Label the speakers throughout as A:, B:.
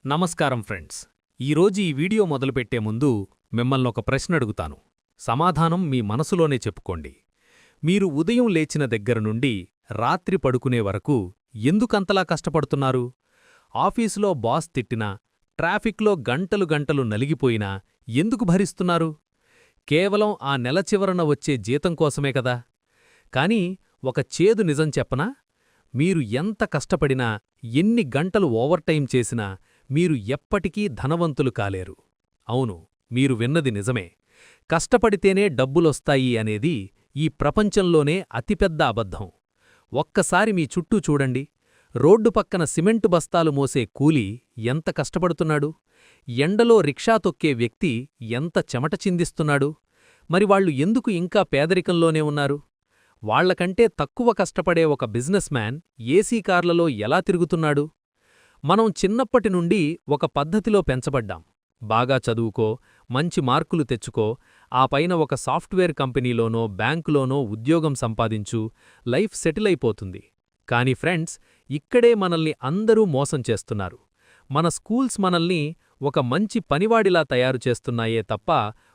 A: నమస్కారం ఫ్రెండ్స్. ఈరోజు ఈ వీడియో మొదలుపెట్టే ముందు మిమ్మల్ని ఒక ప్రశ్న అడుగుతాను. సమాధానం మీ మనసులోనే చెప్పుకోండి. మీరు ఉదయం లేచిన దగ్గర నుండి రాత్రి పడుకునే వరకు ఎందుకంతలా కష్టపడుతున్నారు? ఆఫీసులో బాస్ తిట్టినా, ట్రాఫిక్లో గంటలు గంటలు నలిగిపోయినా ఎందుకు భరిస్తున్నారు? కేవలం ఆ నెల చివరన వచ్చే జీతం కోసమే కదా? కానీ ఒక చేదు నిజం చెప్పనా? మీరు ఎంత కష్టపడినా, ఎన్ని గంటలు ఓవర్టైం చేసినా మీరు ఎప్పటికీ ధనవంతులు కాలేరు. అవును, మీరు విన్నది నిజమే. కష్టపడితేనే డబ్బులొస్తాయి అనేది ఈ ప్రపంచంలోనే అతిపెద్ద అబద్ధం. ఒక్కసారి మీ చుట్టూ చూడండి. రోడ్డు పక్కన సిమెంటు బస్తాలు మోసే కూలీ ఎంత కష్టపడుతున్నాడు? ఎండలో రిక్షా తొక్కే వ్యక్తి ఎంత చెమట చిందిస్తున్నాడు? మరి వాళ్లు ఎందుకు ఇంకా పేదరికంలోనే ఉన్నారు? వాళ్లకంటే తక్కువ కష్టపడే ఒక బిజినెస్ మ్యాన్ ఏసీ కార్లలో ఎలా తిరుగుతున్నాడు? మనం చిన్నప్పటి నుండి ఒక పద్ధతిలో పెంచబడ్డాం. బాగా చదువుకో, మంచి మార్కులు తెచ్చుకో, ఆ పైన ఒక సాఫ్ట్వేర్ కంపెనీలోనో బ్యాంకులోనో ఉద్యోగం సంపాదించు, లైఫ్ సెటిల్ అయిపోతుంది. కాని ఫ్రెండ్స్, ఇక్కడే మనల్ని అందరూ మోసం చేస్తున్నారు. మన స్కూల్స్ మనల్ని ఒక మంచి పనివాడిలా తయారు చేస్తున్నాయే తప్ప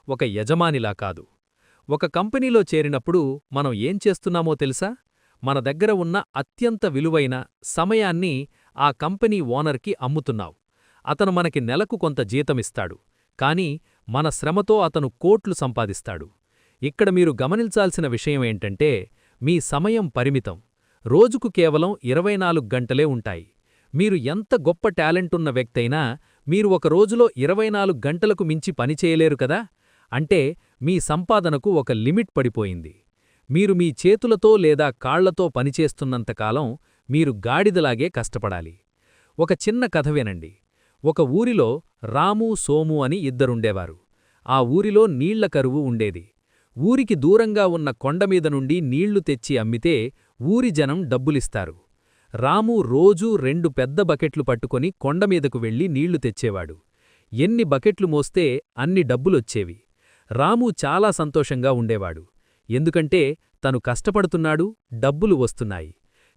A: ఒక యజమానిలా కాదు. ఒక కంపెనీలో చేరినప్పుడు మనం ఏం చేస్తున్నామో తెలుసా? మన దగ్గర ఉన్న అత్యంత విలువైన సమయాన్ని ఆ కంపెనీ ఓనర్కి అమ్ముతున్నావు. అతను మనకి నెలకు కొంత జీతమిస్తాడు, కాని మన శ్రమతో అతను కోట్లు సంపాదిస్తాడు. ఇక్కడ మీరు గమనించాల్సిన విషయమేంటంటే, మీ సమయం పరిమితం. రోజుకు కేవలం 24 గంటలే ఉంటాయి. మీరు ఎంత గొప్ప టాలెంటున్న వ్యక్తైనా మీరు ఒక రోజులో 24 గంటలకు మించి పనిచేయలేరు కదా? అంటే మీ సంపాదనకు ఒక లిమిట్ పడిపోయింది. మీరు మీ చేతులతో లేదా కాళ్లతో పనిచేస్తున్నంతకాలం మీరు గాడిదలాగే కష్టపడాలి. ఒక చిన్న కథ వినండి. ఒక ఊరిలో రాము, సోము అని ఇద్దరుండేవారు. ఆ ఊరిలో నీళ్ల కరువు ఉండేది. ఊరికి దూరంగా ఉన్న కొండమీద నుండి నీళ్లు తెచ్చి అమ్మితే ఊరి జనం డబ్బులిస్తారు. రాము రోజూ 2 పెద్ద బకెట్లు పట్టుకొని కొండమీదకు వెళ్లి నీళ్లు తెచ్చేవాడు. ఎన్ని బకెట్లు మోస్తే అన్ని డబ్బులొచ్చేవి. రాము చాలా సంతోషంగా ఉండేవాడు. ఎందుకంటే తను కష్టపడుతున్నాడు, డబ్బులు వస్తున్నాయి.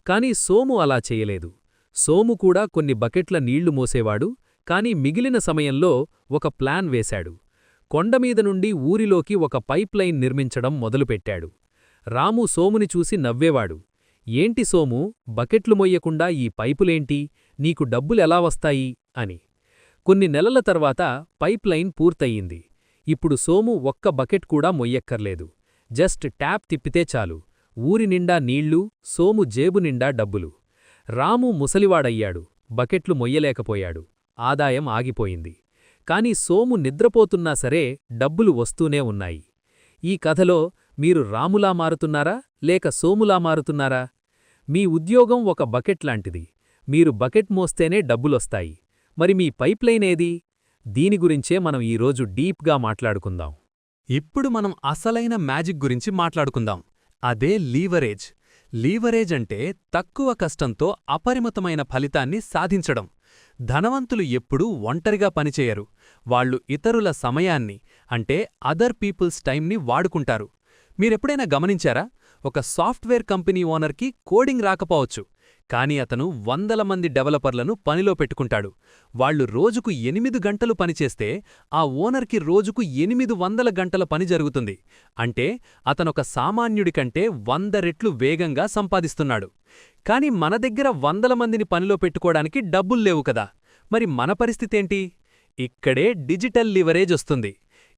A: కాని సోము అలా చేయలేదు. సోము కూడా కొన్ని బకెట్ల నీళ్లు మోసేవాడు, కాని మిగిలిన సమయంలో ఒక ప్లాన్ వేశాడు. కొండమీద నుండి ఊరిలోకి ఒక పైప్లైన్ నిర్మించడం మొదలుపెట్టాడు. రాము సోముని చూసి నవ్వేవాడు. ఏంటి సోము, బకెట్లు మొయ్యకుండా ఈ పైపులేంటి? నీకు డబ్బులెలా వస్తాయి? అని. కొన్ని నెలల తర్వాత పైప్లైన్ పూర్తయింది. ఇప్పుడు సోము ఒక్క బకెట్ కూడా మొయ్యక్కర్లేదు. జస్ట్ ట్యాప్ తిప్పితే చాలు. ఊరి నిండా నీళ్లు, సోము జేబు నిండా డబ్బులు. రాము ముసలివాడయ్యాడు, బకెట్లు మొయ్యలేకపోయాడు. ఆదాయం ఆగిపోయింది. కాని సోము నిద్రపోతున్నా సరే డబ్బులు వస్తూనే ఉన్నాయి. ఈ కథలో మీరు రాములా మారుతున్నారా లేక సోములా మారుతున్నారా? మీ ఉద్యోగం ఒక బకెట్ లాంటిది. మీరు బకెట్ మోస్తేనే డబ్బులొస్తాయి. మరి మీ పైప్లైన్ ఏది? దీని గురించే మనం ఈరోజు డీప్గా మాట్లాడుకుందాం.
B: ఇప్పుడు మనం అసలైన మ్యాజిక్ గురించి మాట్లాడుకుందాం. అదే లీవరేజ్. లీవరేజ్ అంటే తక్కువ కష్టంతో అపరిమితమైన ఫలితాన్ని సాధించడం. ధనవంతులు ఎప్పుడూ ఒంటరిగా పనిచేయరు. వాళ్లు ఇతరుల సమయాన్ని, అంటే అదర్ పీపుల్స్ టైంని వాడుకుంటారు. మీరెప్పుడైనా గమనించారా? ఒక సాఫ్ట్వేర్ కంపెనీ ఓనర్కి కోడింగ్ రాకపోవచ్చు, కాని అతను 100 మంది డెవలపర్లను పనిలో పెట్టుకుంటాడు. వాళ్లు రోజుకు 8 గంటలు పనిచేస్తే ఆ ఓనర్కి రోజుకు 800 గంటల పని జరుగుతుంది. అంటే అతనొక సామాన్యుడి కంటే 100 రెట్లు వేగంగా సంపాదిస్తున్నాడు. కాని మన దగ్గర 100 మందిని పనిలో పెట్టుకోవడానికి డబ్బుల్లేవు కదా. మరి మన పరిస్థితేంటి? ఇక్కడే డిజిటల్ లివరేజ్ వస్తుంది.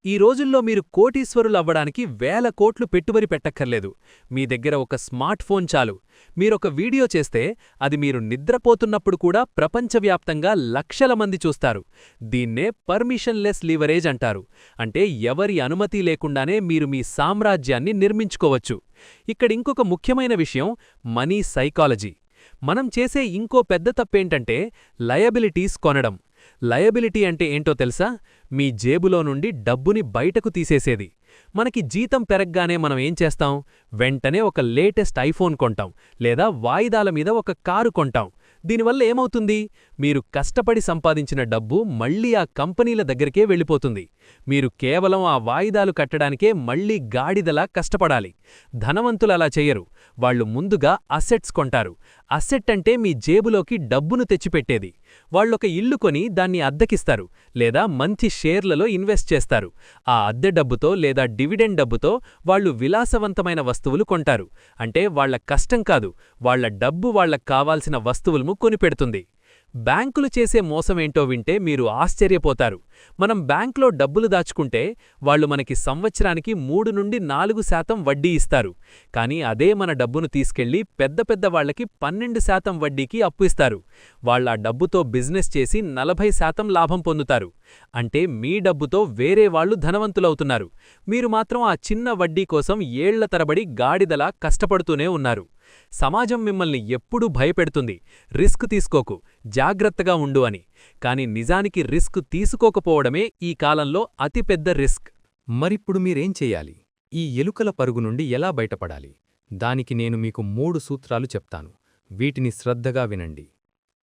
B: ఈ రోజుల్లో మీరు కోటీశ్వరులవ్వడానికి 1000 కోట్లు పెట్టుబడి పెట్టక్కర్లేదు. మీ దగ్గర ఒక స్మార్ట్ ఫోన్ చాలు. మీరొక వీడియో చేస్తే అది మీరు నిద్రపోతున్నప్పుడు కూడా ప్రపంచవ్యాప్తంగా లక్షల మంది చూస్తారు. దీన్నే పర్మిషన్లెస్ లివరేజ్ అంటారు. అంటే ఎవరి అనుమతి లేకుండానే మీరు మీ సామ్రాజ్యాన్ని నిర్మించుకోవచ్చు. ఇక్కడింకొక ముఖ్యమైన విషయం మనీ సైకాలజీ. మనం చేసే ఇంకో పెద్ద తప్పేంటంటే లయబిలిటీస్ కొనడం. లయబిలిటీ అంటే ఏంటో తెలుసా? మీ జేబులో నుండి డబ్బుని బయటకు తీసేసేది. మనకి జీతం పెరగ్గానే మనం ఏం చేస్తాం? వెంటనే ఒక లేటెస్ట్ ఐఫోన్ కొంటాం, లేదా వాయిదాల మీద ఒక కారు కొంటాం. దీనివల్ల ఏమవుతుంది? మీరు కష్టపడి సంపాదించిన డబ్బు మళ్ళీ ఆ కంపెనీల దగ్గరికే వెళ్ళిపోతుంది. మీరు కేవలం ఆ వాయిదాలు కట్టడానికే మళ్ళీ గాడిదలా కష్టపడాలి. ధనవంతులు అలా చెయ్యరు. వాళ్ళు ముందుగా అసెట్స్ కొంటారు. అసెట్ అంటే మీ జేబులోకి డబ్బును తెచ్చిపెట్టేది. వాళ్ళొక ఇల్లు కొని దాన్ని అద్దెకిస్తారు, లేదా మంచి షేర్లలో ఇన్వెస్ట్ చేస్తారు. ఆ అద్దె డబ్బుతో లేదా డివిడెండ్ డబ్బుతో వాళ్ళు విలాసవంతమైన వస్తువులు కొంటారు. అంటే వాళ్ల కష్టం కాదు, వాళ్ల డబ్బు వాళ్లకు కావాల్సిన వస్తువులను కొనిపెడుతుంది. బ్యాంకులు చేసే మోసమేంటో వింటే మీరు ఆశ్చర్యపోతారు. మనం బ్యాంకులో డబ్బులు దాచుకుంటే వాళ్లు మనకి సంవత్సరానికి 3 నుండి 4% వడ్డీ ఇస్తారు. కానీ అదే మన డబ్బును తీసుకెళ్లి పెద్ద పెద్ద వాళ్లకి 12% వడ్డీకి అప్పు ఇస్తారు. వాళ్ళా డబ్బుతో బిజినెస్ చేసి 40% లాభం పొందుతారు. అంటే మీ డబ్బుతో వేరే వాళ్లు ధనవంతులవుతున్నారు. మీరు మాత్రం ఆ చిన్న వడ్డీ కోసం ఏళ్ల తరబడి గాడిదలా కష్టపడుతూనే ఉన్నారు. సమాజం మిమ్మల్ని ఎప్పుడూ భయపెడుతుంది, రిస్క్ తీసుకోకు, జాగ్రత్తగా ఉండు అని. కాని నిజానికి రిస్క్ తీసుకోకపోవడమే ఈ కాలంలో అతిపెద్ద రిస్క్.
A: మరిప్పుడు మీరేం చెయ్యాలి? ఈ ఎలుకల పరుగు నుండి ఎలా బయటపడాలి? దానికి నేను మీకు 3 సూత్రాలు చెప్తాను. వీటిని శ్రద్ధగా వినండి.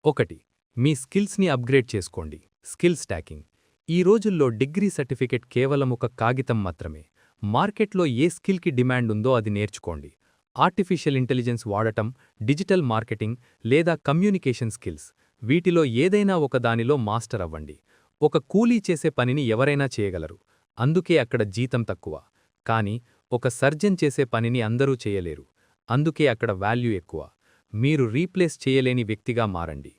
A: 1. మీ స్కిల్స్ని అప్గ్రేడ్ చేసుకోండి. Skill stacking. ఈ రోజుల్లో డిగ్రీ సర్టిఫికెట్ కేవలం ఒక కాగితం మాత్రమే. మార్కెట్లో ఏ స్కిల్కి డిమాండ్ ఉందో అది నేర్చుకోండి. ఆర్టిఫిషియల్ ఇంటెలిజెన్స్ వాడటం, డిజిటల్ మార్కెటింగ్ లేదా కమ్యూనికేషన్ స్కిల్స్, వీటిలో ఏదైనా ఒకదానిలో మాస్టర్ అవ్వండి. ఒక కూలీ చేసే పనిని ఎవరైనా చేయగలరు, అందుకే అక్కడ జీతం తక్కువ. కానీ ఒక సర్జన్ చేసే పనిని అందరూ చేయలేరు, అందుకే అక్కడ వాల్యూ ఎక్కువ. మీరు రీప్లేస్ చేయలేని వ్యక్తిగా మారండి.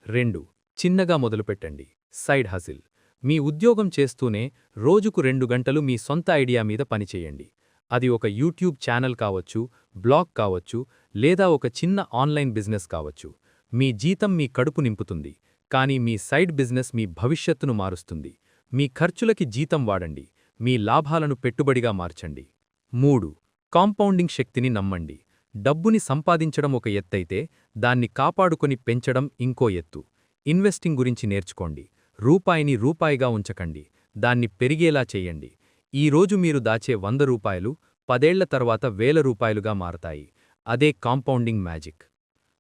A: 2. చిన్నగా మొదలుపెట్టండి. Side hustle. మీ ఉద్యోగం చేస్తూనే రోజుకు 2 గంటలు మీ సొంత ఐడియా మీద పనిచేయండి. అది ఒక యూట్యూబ్ ఛానల్ కావచ్చు, బ్లాగ్ కావచ్చు, లేదా ఒక చిన్న ఆన్లైన్ బిజినెస్ కావచ్చు. మీ జీతం మీ కడుపు నింపుతుంది, కానీ మీ సైడ్ బిజినెస్ మీ భవిష్యత్తును మారుస్తుంది. మీ ఖర్చులకి జీతం వాడండి, మీ లాభాలను పెట్టుబడిగా మార్చండి. 3. కాంపౌండింగ్ శక్తిని నమ్మండి. డబ్బుని సంపాదించడం ఒక ఎత్తైతే, దాన్ని కాపాడుకొని పెంచడం ఇంకో ఎత్తు. ఇన్వెస్టింగ్ గురించి నేర్చుకోండి. రూపాయిని రూపాయిగా ఉంచకండి, దాన్ని పెరిగేలా చెయ్యండి. ఈ రోజు మీరు దాచే 100 రూపాయలు 10 ఏళ్ల తర్వాత 1000 రూపాయలుగా మారతాయి. అదే కాంపౌండింగ్ మ్యాజిక్.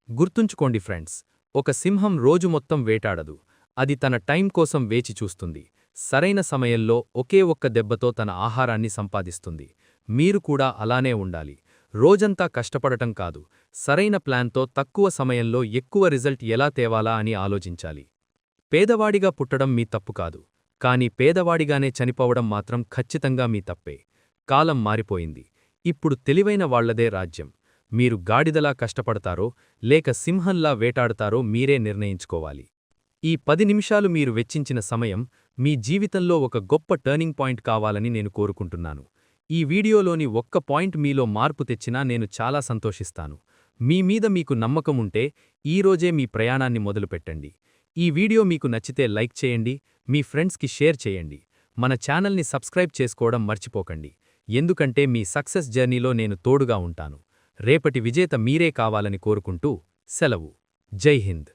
A: గుర్తుంచుకోండి ఫ్రెండ్స్, ఒక సింహం రోజు మొత్తం వేటాడదు. అది తన టైం కోసం వేచి చూస్తుంది. సరైన సమయంలో ఒకే ఒక్క దెబ్బతో తన ఆహారాన్ని సంపాదిస్తుంది. మీరు కూడా అలానే ఉండాలి. రోజంతా కష్టపడటం కాదు, సరైన ప్లాన్తో తక్కువ సమయంలో ఎక్కువ రిజల్ట్ ఎలా తేవాలా అని ఆలోచించాలి. పేదవాడిగా పుట్టడం మీ తప్పు కాదు, కానీ పేదవాడిగానే చనిపోవడం మాత్రం ఖచ్చితంగా మీ తప్పే. కాలం మారిపోయింది. ఇప్పుడు తెలివైన వాళ్లదే రాజ్యం. మీరు గాడిదలా కష్టపడతారో లేక సింహంలా వేటాడతారో మీరే నిర్ణయించుకోవాలి. ఈ 10 నిమిషాలు మీరు వెచ్చించిన సమయం మీ జీవితంలో ఒక గొప్ప టర్నింగ్ పాయింట్ కావాలని నేను కోరుకుంటున్నాను. ఈ వీడియోలోని ఒక్క పాయింట్ మీలో మార్పు తెచ్చినా నేను చాలా సంతోషిస్తాను. మీ మీద మీకు నమ్మకం ఉంటే ఈరోజే మీ ప్రయాణాన్ని మొదలుపెట్టండి. ఈ వీడియో మీకు నచ్చితే లైక్ చేయండి, మీ ఫ్రెండ్స్కి షేర్ చేయండి. మన ఛానల్ని సబ్స్క్రైబ్ చేసుకోవడం మర్చిపోకండి, ఎందుకంటే మీ సక్సెస్ జర్నీలో నేను తోడుగా ఉంటాను. రేపటి విజేత మీరే కావాలని కోరుకుంటూ సెలవు. జై హింద్.